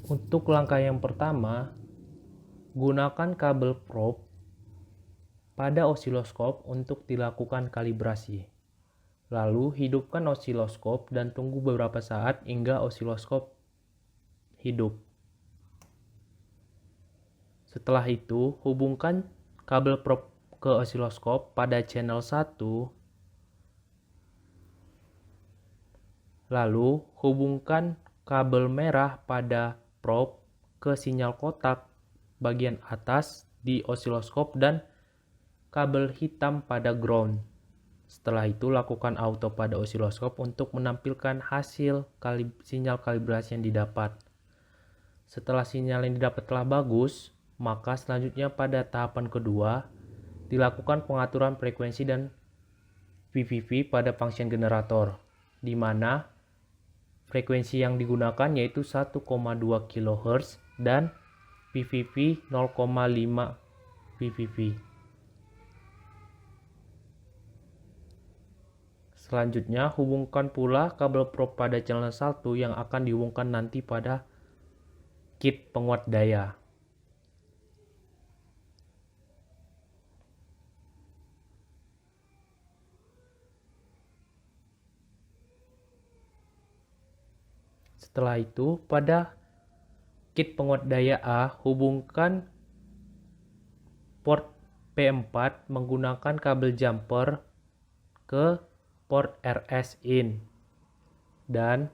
Untuk langkah yang pertama, gunakan kabel probe pada osiloskop untuk dilakukan kalibrasi. Lalu hidupkan osiloskop dan tunggu beberapa saat hingga osiloskop hidup. Setelah itu, hubungkan kabel probe ke osiloskop pada channel 1. Lalu hubungkan kabel merah pada probe ke sinyal kotak bagian atas di osiloskop dan kabel hitam pada ground. Setelah itu lakukan auto pada osiloskop untuk menampilkan hasil sinyal kalibrasi yang didapat. Setelah sinyal yang didapat telah bagus, maka selanjutnya pada tahapan kedua dilakukan pengaturan frekuensi dan VVV pada function generator, di mana frekuensi yang digunakan yaitu 1,2 kHz dan VVV 0,5 VVV. Selanjutnya, hubungkan pula kabel probe pada channel 1 yang akan dihubungkan nanti pada kit penguat daya. Setelah itu, pada kit penguat daya A, hubungkan port P4 menggunakan kabel jumper ke port RS in dan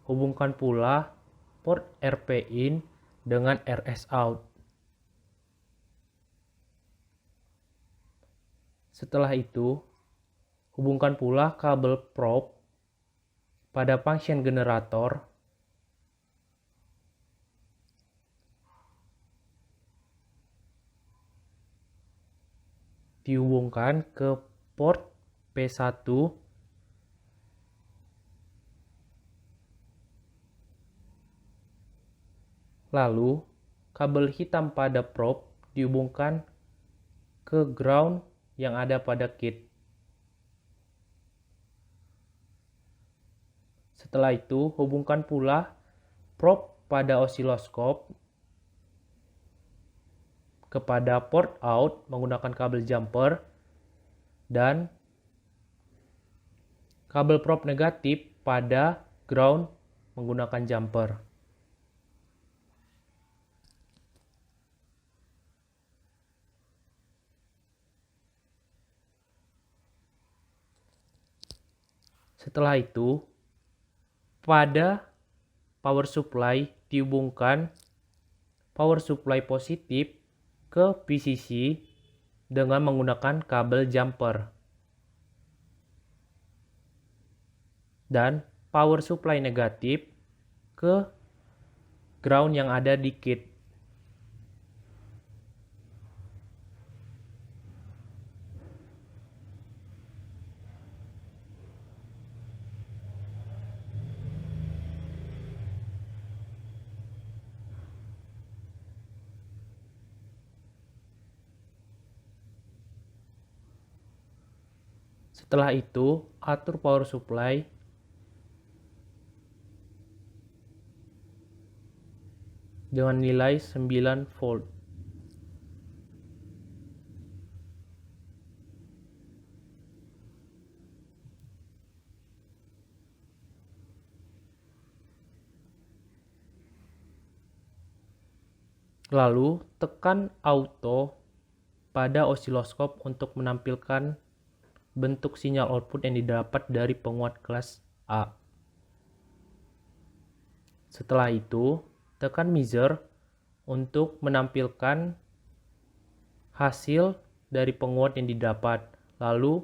hubungkan pula port RP in dengan RS out. Setelah itu, hubungkan pula kabel probe pada function generator dihubungkan ke port P1 lalu kabel hitam pada probe dihubungkan ke ground yang ada pada kit. Setelah itu, hubungkan pula probe pada osiloskop kepada port out menggunakan kabel jumper dan kabel probe negatif pada ground menggunakan jumper. Setelah itu, pada power supply dihubungkan power supply positif ke VCC dengan menggunakan kabel jumper. Dan power supply negatif ke ground yang ada di kit. Setelah itu, atur power supply dengan nilai 9 volt. Lalu, tekan auto pada osiloskop untuk menampilkan bentuk sinyal output yang didapat dari penguat kelas A. Setelah itu, tekan measure untuk menampilkan hasil dari penguat yang didapat. Lalu,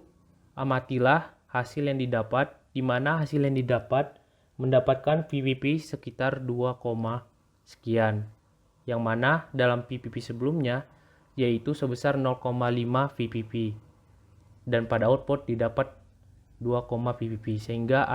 amatilah hasil yang didapat, di mana hasil yang didapat mendapatkan VVP sekitar 2, sekian. Yang mana dalam VVP sebelumnya yaitu sebesar 0,5 VVP. Dan pada output didapat 2, VVP sehingga